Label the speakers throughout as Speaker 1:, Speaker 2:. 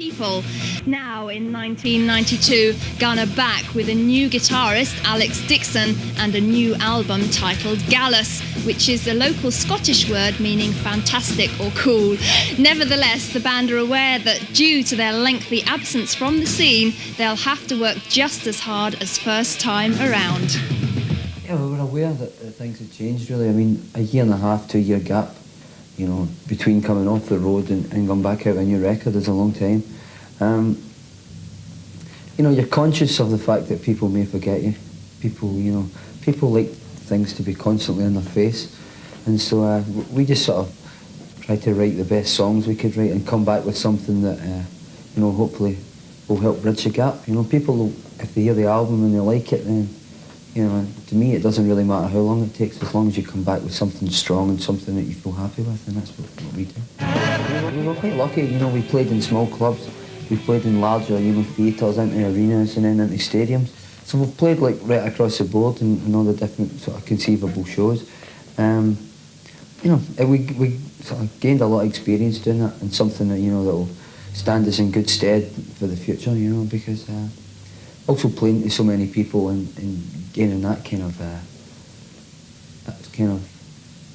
Speaker 1: People. Now, in 1992, Ghana back with a new guitarist, Alex Dixon, and a new album titled Gallus, which is a local Scottish word meaning fantastic or cool. Nevertheless, the band are aware that due to their lengthy absence from the scene, they'll have to work just as hard as first time around.
Speaker 2: Yeah, we were aware that things had changed, really. I mean, a year and a half, 2 year gap, you know, between coming off the road and going back out with a new record is a long time. You know, you're conscious of the fact that people may forget you. People, you know, people like things to be constantly in their face. And so we just sort of tried to write the best songs we could write and come back with something that, you know, hopefully will help bridge the gap. You know, people, if they hear the album and they like it, then, you know, to me it doesn't really matter how long it takes, as long as you come back with something strong and something that you feel happy with, and that's what we do. We were quite lucky, you know, we played in small clubs, we played in larger, you know, theatres, into arenas and then into stadiums. So we've played like right across the board in all the different sort of conceivable shows. You know, we sort of gained a lot of experience doing that, and something that, you know, that will stand us in good stead for the future, you know, because also playing to so many people and gaining that kind of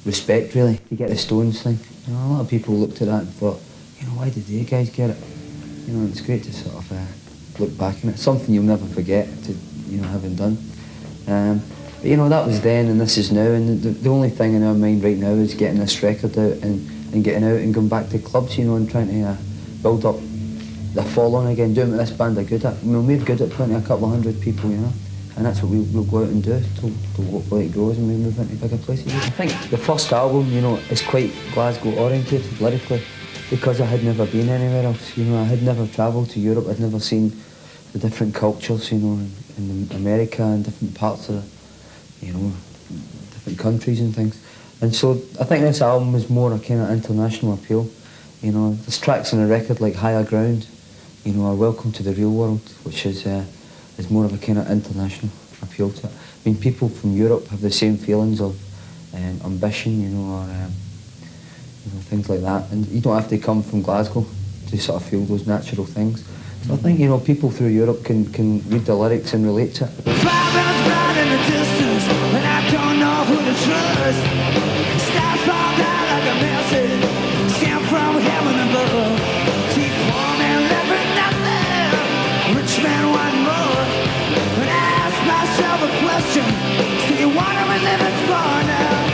Speaker 2: respect, really. You get the Stones thing. You know, a lot of people looked at that and thought, you know, why did they guys get it? You know, it's great to sort of look back on it. Something you'll never forget to, you know, having done. But you know, that was then and this is now, and the only thing in our mind right now is getting this record out and getting out and going back to clubs, you know, and trying to build up the following again, doing what this band are good at. I mean, we're good at plenty, a couple of hundred people, you know, and that's what we'll go out and do till hopefully it grows and we move into bigger places. I think the first album, you know, is quite Glasgow orientated lyrically, because I had never been anywhere else, you know. I had never travelled to Europe, I'd never seen the different cultures, you know, in America and different parts of, you know, different countries and things. And so I think this album is more a kind of international appeal. You know, there's tracks on the record like Higher Ground, you know, or Welcome to the Real World, which is more of a kind of international appeal to it. I mean, people from Europe have the same feelings of ambition, you know, or you know, things like that. And you don't have to come from Glasgow to sort of feel those natural things. So I think, you know, people through Europe can read the lyrics and relate to it.
Speaker 3: Bright in the distance, and I don't know who to trust. Stars fall down like a message, sent from heaven above. Keep warm and live with nothing. Rich man want more. But I ask myself a question: do you want to be living for now?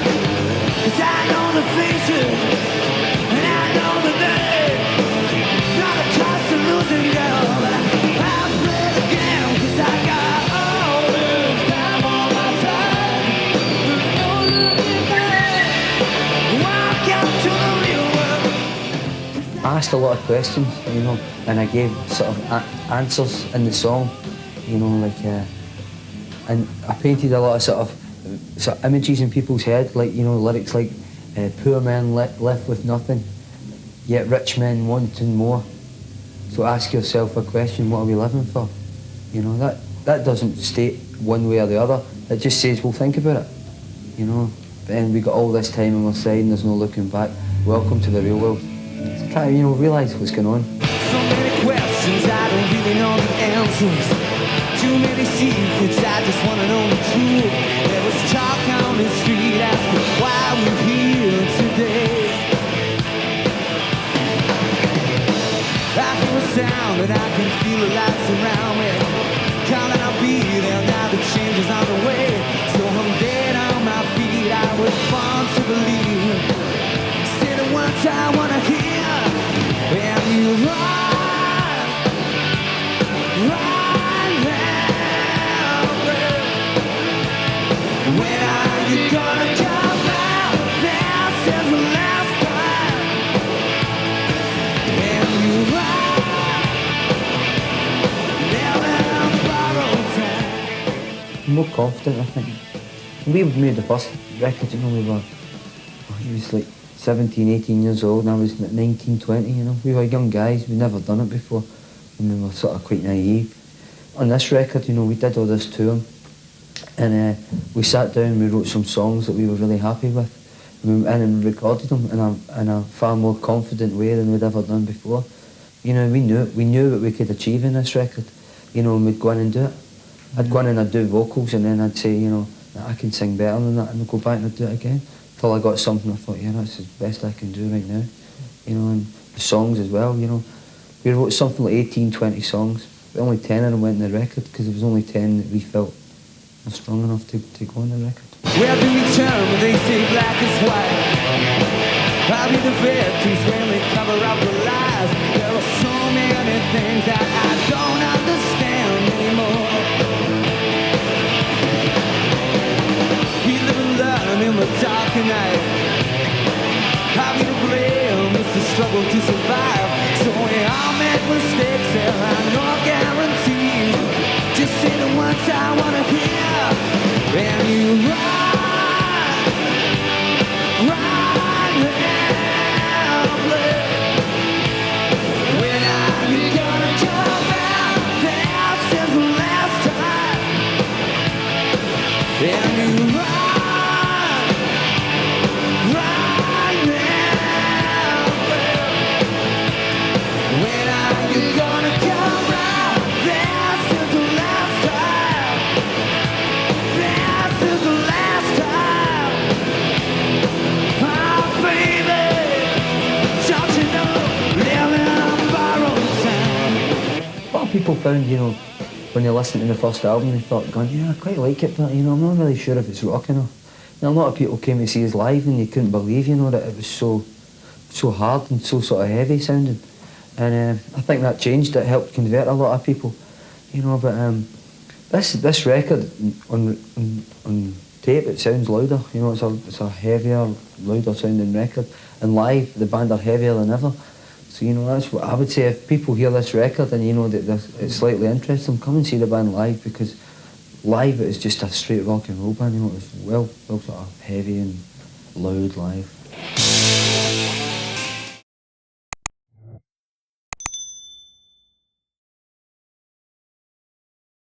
Speaker 3: 'Cause I know the faces, and I know the name. Not a cost to losing, girl, but I'll play the game 'cause I got all this time on my side. There's no looking back. Walk out to the real world.
Speaker 2: I asked a lot of questions, you know, and I gave sort of answers in the song, you know, like, and I painted a lot of sort of images in people's head, like, you know, lyrics like, poor men left with nothing, yet rich men wanting more. So ask yourself a question, what are we living for? You know, that doesn't state one way or the other, it just says, well, think about it, you know. And we got all this time on our side and there's no looking back. Welcome to the real world. So try to, you know, realise what's going on.
Speaker 3: So many questions, I don't really know the answers. Too many secrets, I just want to know the truth. There was talk on the street asking why we're here today. I hear a sound and I can feel the lights around me. Calling, I'll be there now, the change is on the way. So I'm dead on my feet, I was born to believe. Say the words I want to hear, and you run now, girl. When are you gonna come out? This is the last time. And you run down borrowed time.
Speaker 2: More confident, I think. We made the first record, you know, he was like 17, 18 years old, and I was 19, 20, you know. We were young guys, we'd never done it before, and we were sort of quite naive. On this record, you know, we did all this touring, and we sat down and we wrote some songs that we were really happy with, and we recorded them in a far more confident way than we'd ever done before. you know, we knew what we could achieve in this record, you know, and we'd go in and do it. I'd go in and I'd do vocals, and then I'd say, you know, I can sing better than that, and I'd go back and I'd do it again till I got something. I thought, yeah, that's the best I can do right now, you know. And the songs as well, you know, we wrote something like 18, 20 songs. Only 10 of them went in the record because there was only 10 that we felt were strong enough to go on the record.
Speaker 3: Where do we turn when they say black is white? I'll be the victims when they cover up the lies. There are so many things that I don't understand anymore. We live and learn in the dark of night. I'll be the blame, it's the struggle to survive. So we all make mistakes, there are no guarantees. Just say the ones I wanna hear. And you ride now, babe. When are you gonna come out? This is the last time. And you ride now, babe. When are you gonna come out? This is the last time. This is the last time. Oh, baby, don't you know, living on borrowed time.
Speaker 2: A lot of people found, you know, when they listened to the first album, they thought, going, yeah, I quite like it, but, you know, I'm not really sure if it's rock enough. Now, a lot of people came to see us live and they couldn't believe, you know, that it was so hard and so sort of heavy sounding. And I think that changed. It helped convert a lot of people, you know. But this record on tape, it sounds louder. You know, it's a heavier, louder sounding record. And live, the band are heavier than ever. So, you know, that's what I would say. If people hear this record and, you know, that it's slightly interesting, come and see the band live, because live it was just a straight rock and roll band. You know, it was well sort of heavy and loud live.